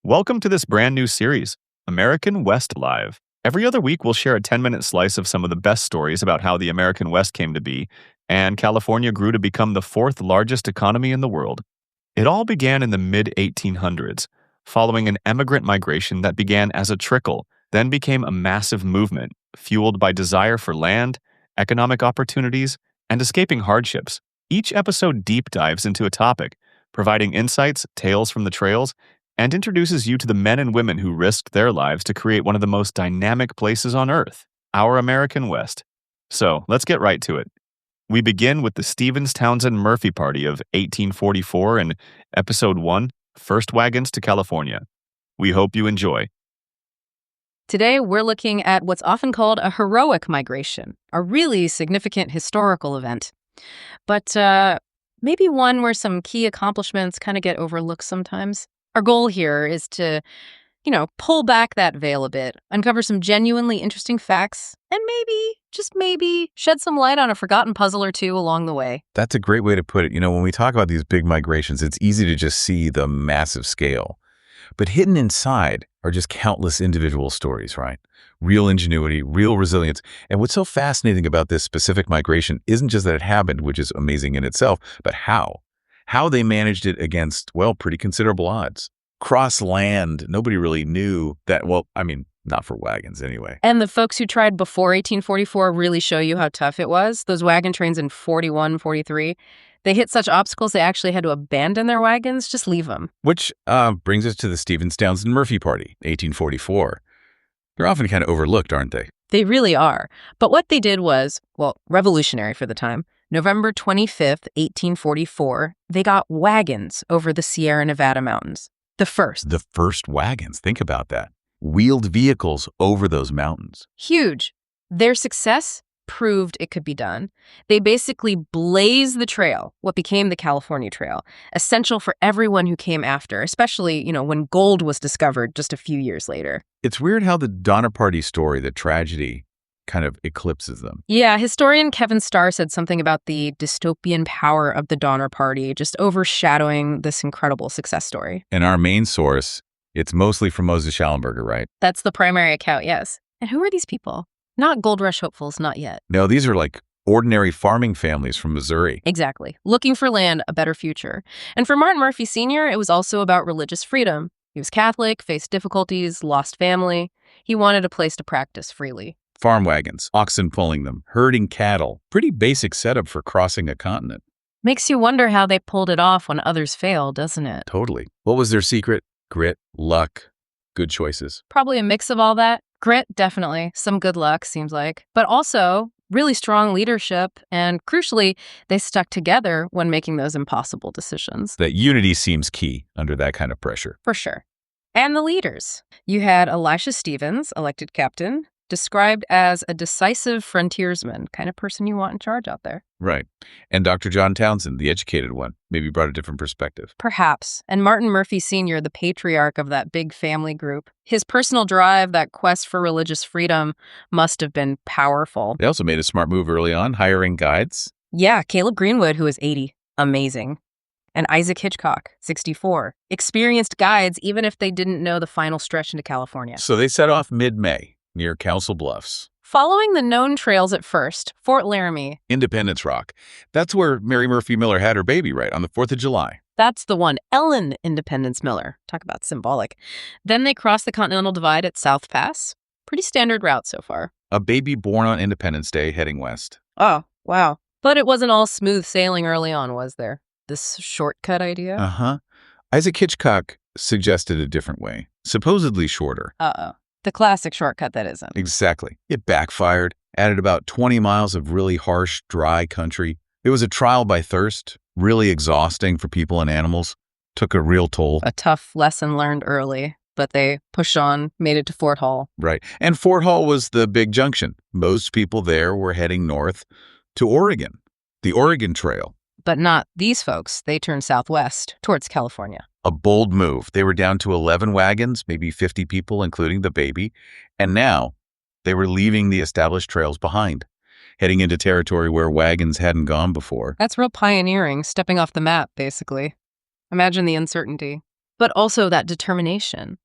Welcome to this brand new series, American West Live. Every other week, we'll share a 10-minute slice of some of the best stories about how the American West came to be, and California grew to become the fourth largest economy in the world. It all began in the mid-1800s, following an immigrant migration that began as a trickle, then became a massive movement, fueled by desire for land, economic opportunities, and escaping hardships. Each episode deep dives into a topic, providing insights, tales from the trails, and introduces you to the men and women who risked their lives to create one of the most dynamic places on Earth, our American West. So, let's get right to it. We begin with the Stephens-Townsend-Murphy Party of 1844 and Episode 1, First Wagons to California. We hope you enjoy. Today, we're looking at what's often called a heroic migration, a really significant historical event. But maybe one where some key accomplishments kind of get overlooked sometimes. Our goal here is to, pull back that veil a bit, uncover some genuinely interesting facts, and maybe, just maybe, shed some light on a forgotten puzzle or two along the way. That's a great way to put it. When we talk about these big migrations, it's easy to just see the massive scale. But hidden inside are just countless individual stories, right? Real ingenuity, real resilience. And what's so fascinating about this specific migration isn't just that it happened, which is amazing in itself, but how. How they managed it against, pretty considerable odds. Cross land, nobody really knew that, not for wagons anyway. And the folks who tried before 1844 really show you how tough it was. Those wagon trains in 41, 43, they hit such obstacles they actually had to abandon their wagons, just leave them. Which brings us to the Stephens-Townsend-Murphy Party, 1844. They're often kind of overlooked, aren't they? They really are. But what they did was, revolutionary for the time. November 25th, 1844, they got wagons over the Sierra Nevada mountains. The first wagons. Think about that. Wheeled vehicles over those mountains. Huge. Their success proved it could be done. They basically blazed the trail, what became the California Trail, essential for everyone who came after, especially, when gold was discovered just a few years later. It's weird how the Donner Party story, the tragedy, kind of eclipses them. Yeah, historian Kevin Starr said something about the dystopian power of the Donner Party just overshadowing this incredible success story. And our main source, it's mostly from Moses Schallenberger, right? That's the primary account, yes. And who are these people? Not gold rush hopefuls, not yet. No, these are like ordinary farming families from Missouri. Exactly. Looking for land, a better future. And for Martin Murphy Sr., it was also about religious freedom. He was Catholic, faced difficulties, lost family. He wanted a place to practice freely. Farm wagons, oxen pulling them, herding cattle. Pretty basic setup for crossing a continent. Makes you wonder how they pulled it off when others failed, doesn't it? Totally. What was their secret? Grit, luck, good choices. Probably a mix of all that. Grit, definitely. Some good luck, seems like. But also really strong leadership. And crucially, they stuck together when making those impossible decisions. That unity seems key under that kind of pressure. For sure. And the leaders. You had Elisha Stevens, elected captain, described as a decisive frontiersman, kind of person you want in charge out there. Right. And Dr. John Townsend, the educated one, maybe brought a different perspective. Perhaps. And Martin Murphy Sr., the patriarch of that big family group. His personal drive, that quest for religious freedom, must have been powerful. They also made a smart move early on, hiring guides. Yeah, Caleb Greenwood, who was 80. Amazing. And Isaac Hitchcock, 64. Experienced guides, even if they didn't know the final stretch into California. So they set off mid-May near Council Bluffs. Following the known trails at first, Fort Laramie. Independence Rock. That's where Mary Murphy Miller had her baby, right, on the 4th of July. That's the one, Ellen Independence Miller. Talk about symbolic. Then they crossed the Continental Divide at South Pass. Pretty standard route so far. A baby born on Independence Day heading west. Oh, wow. But it wasn't all smooth sailing early on, was there? This shortcut idea? Uh-huh. Isaac Hitchcock suggested a different way, supposedly shorter. Uh-oh. The classic shortcut that isn't. Exactly. It backfired, added about 20 miles of really harsh, dry country. It was a trial by thirst, really exhausting for people and animals. Took a real toll. A tough lesson learned early, but they pushed on, made it to Fort Hall. Right. And Fort Hall was the big junction. Most people there were heading north to Oregon, the Oregon Trail. But not these folks. They turned southwest towards California. A bold move. They were down to 11 wagons, maybe 50 people, including the baby. And now they were leaving the established trails behind, heading into territory where wagons hadn't gone before. That's real pioneering, stepping off the map, basically. Imagine the uncertainty. but also that determination.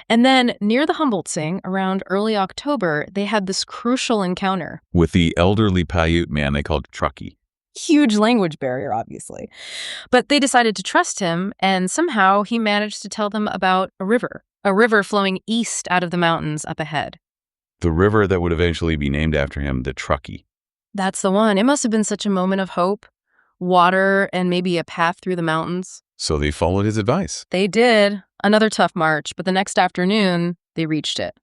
And then near the Humboldt-Sing, around early October, they had this crucial encounter. With the elderly Paiute man they called Truckee. Huge language barrier, obviously. But they decided to trust him, and somehow he managed to tell them about a river flowing east out of the mountains up ahead. The river that would eventually be named after him, the Truckee. That's the one. It must have been such a moment of hope. Water and maybe a path through the mountains. So they followed his advice. They did. Another tough march, but the next afternoon, they reached it.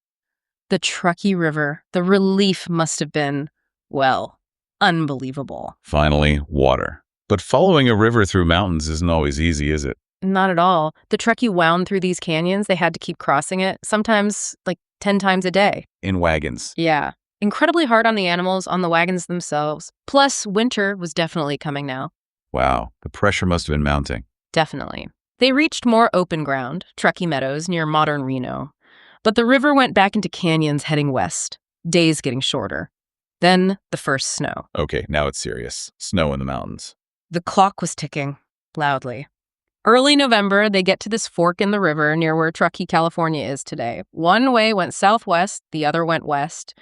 The Truckee River. The relief must have been, well, unbelievable. Finally, water. But following a river through mountains isn't always easy, is it? Not at all. The Truckee wound through these canyons. They had to keep crossing it, sometimes like 10 times a day. In wagons. Yeah. Incredibly hard on the animals, on the wagons themselves. Plus, winter was definitely coming now. Wow, the pressure must have been mounting. Definitely. They reached more open ground, Truckee Meadows, near modern Reno. But the river went back into canyons heading west, days getting shorter. Then the first snow. Okay, now it's serious. Snow in the mountains. The clock was ticking, loudly. Early November, they get to this fork in the river near where Truckee, California is today. One way went southwest, the other went west,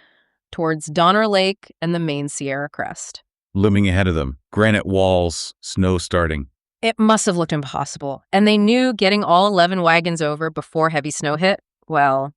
towards Donner Lake and the main Sierra Crest. Looming ahead of them, granite walls, snow starting. It must have looked impossible, and they knew getting all 11 wagons over before heavy snow hit, well,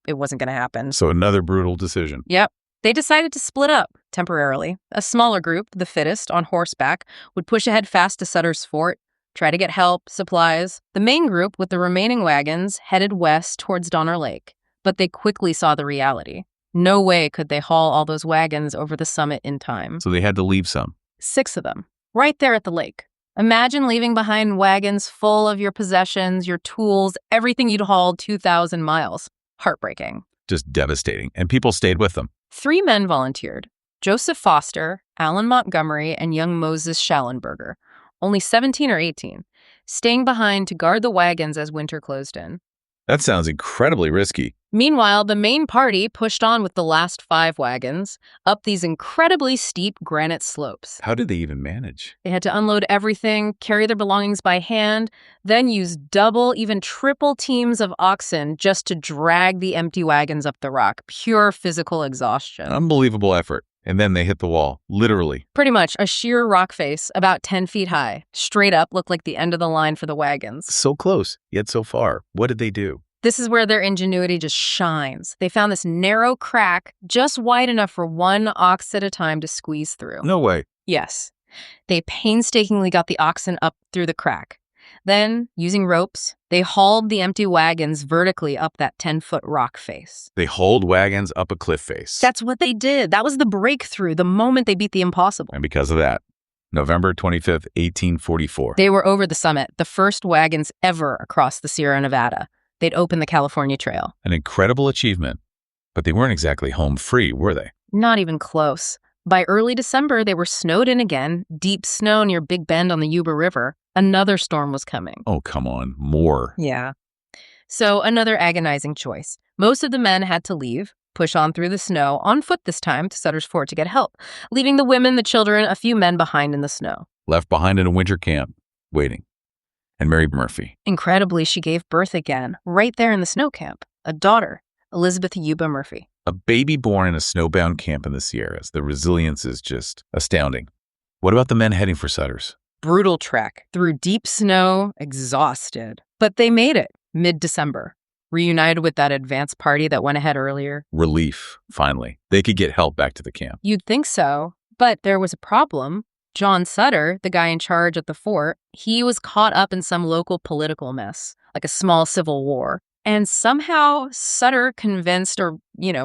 it wasn't going to happen. So another brutal decision. Yep. They decided to split up temporarily. A smaller group, the fittest, on horseback, would push ahead fast to Sutter's Fort, try to get help, supplies. The main group, with the remaining wagons, headed west towards Donner Lake, but they quickly saw the reality. No way could they haul all those wagons over the summit in time. So they had to leave some. 6 of them, right there at the lake. Imagine leaving behind wagons full of your possessions, your tools, everything you'd hauled 2,000 miles. Heartbreaking. Just devastating. And people stayed with them. 3 men volunteered. Joseph Foster, Alan Montgomery, and young Moses Schallenberger. Only 17 or 18. Staying behind to guard the wagons as winter closed in. That sounds incredibly risky. Meanwhile, the main party pushed on with the last 5 wagons up these incredibly steep granite slopes. How did they even manage? They had to unload everything, carry their belongings by hand, then use double, even triple teams of oxen just to drag the empty wagons up the rock. Pure physical exhaustion. Unbelievable effort. And then they hit the wall, literally. Pretty much a sheer rock face, about 10 feet high. Straight up looked like the end of the line for the wagons. So close, yet so far. What did they do? This is where their ingenuity just shines. They found this narrow crack just wide enough for 1 ox at a time to squeeze through. No way. Yes. They painstakingly got the oxen up through the crack. Then, using ropes, they hauled the empty wagons vertically up that 10-foot rock face. They hauled wagons up a cliff face. That's what they did. That was the breakthrough, the moment they beat the impossible. And because of that, November 25th, 1844. They were over the summit, the first wagons ever across the Sierra Nevada. They'd opened the California Trail. An incredible achievement. But they weren't exactly home free, were they? Not even close. By early December, they were snowed in again, deep snow near Big Bend on the Yuba River. Another storm was coming. Oh, come on. More. Yeah. So another agonizing choice. Most of the men had to leave, push on through the snow, on foot this time, to Sutter's Fort to get help, leaving the women, the children, a few men behind in the snow. Left behind in a winter camp, waiting. And Mary Murphy. Incredibly, she gave birth again, right there in the snow camp. A daughter, Elizabeth Yuba Murphy. A baby born in a snowbound camp in the Sierras. The resilience is just astounding. What about the men heading for Sutter's? Brutal trek through deep snow, exhausted. But they made it, mid-December. Reunited with that advance party that went ahead earlier. Relief, finally. They could get help back to the camp. You'd think so, but there was a problem. John Sutter, the guy in charge at the fort, he was caught up in some local political mess, like a small civil war. And somehow Sutter convinced or,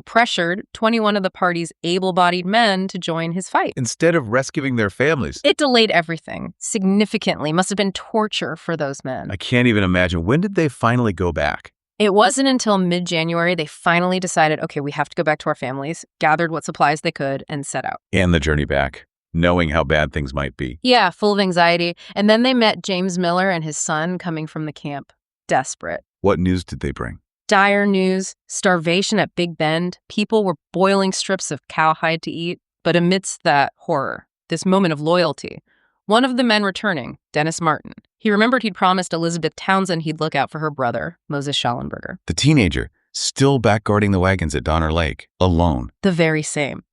pressured 21 of the party's able-bodied men to join his fight. Instead of rescuing their families. It delayed everything significantly. Must have been torture for those men. I can't even imagine. When did they finally go back? It wasn't until mid-January they finally decided, okay, we have to go back to our families, gathered what supplies they could, and set out. And the journey back, knowing how bad things might be. Yeah, full of anxiety. And then they met James Miller and his son coming from the camp, desperate. What news did they bring? Dire news, starvation at Big Bend. People were boiling strips of cowhide to eat. But amidst that horror, this moment of loyalty, one of the men returning, Dennis Martin, He remembered he'd promised Elizabeth Townsend he'd look out for her brother, Moses Schallenberger. The teenager, still back guarding the wagons at Donner Lake, alone. The very same.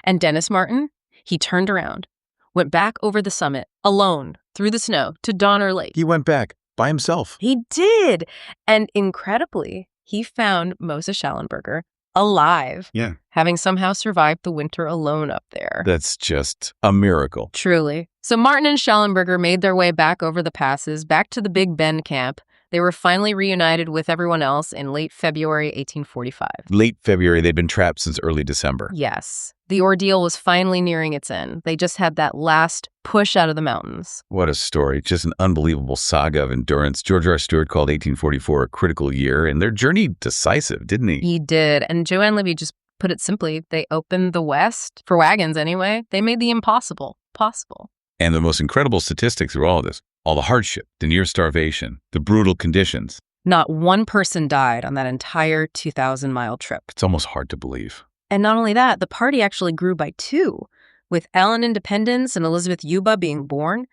And Dennis Martin, he turned around, went back over the summit, alone, through the snow, to Donner Lake. He went back by himself. He did. And incredibly, he found Moses Schallenberger alive, having somehow survived the winter alone up there. That's just a miracle. Truly. So Martin and Schallenberger made their way back over the passes, back to the Big Bend camp. They were finally reunited with everyone else in late February 1845. Late February, they'd been trapped since early December. Yes. The ordeal was finally nearing its end. They just had that last push out of the mountains. What a story. Just an unbelievable saga of endurance. George R. Stewart called 1844 a critical year, and their journey decisive, didn't he? He did. And Joanne Libby just put it simply, they opened the West, for wagons anyway. They made the impossible possible. And the most incredible statistic through all of this, all the hardship, the near starvation, the brutal conditions. Not one person died on that entire 2,000-mile trip. It's almost hard to believe. And not only that, the party actually grew by 2, with Ellen Independence and Elizabeth Yuba being born.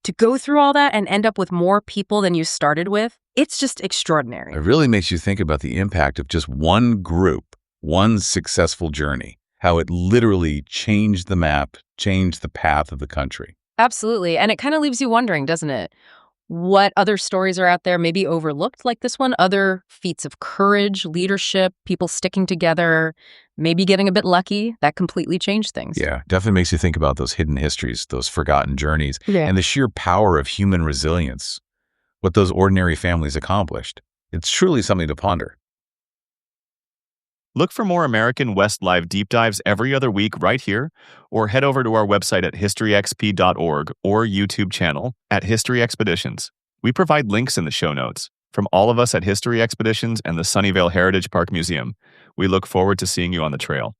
To go through all that and end up with more people than you started with, it's just extraordinary. It really makes you think about the impact of just one group, one successful journey, how it literally changed the map, changed the path of the country. Absolutely. And it kind of leaves you wondering, doesn't it? What other stories are out there maybe overlooked like this one? Other feats of courage, leadership, people sticking together, maybe getting a bit lucky. That completely changed things. Yeah, definitely makes you think about those hidden histories, those forgotten journeys, and the sheer power of human resilience, what those ordinary families accomplished. It's truly something to ponder. Look for more American West Live deep dives every other week right here, or head over to our website at historyxp.org or YouTube channel at History Expeditions. We provide links in the show notes. From all of us at History Expeditions and the Sunnyvale Heritage Park Museum, we look forward to seeing you on the trail.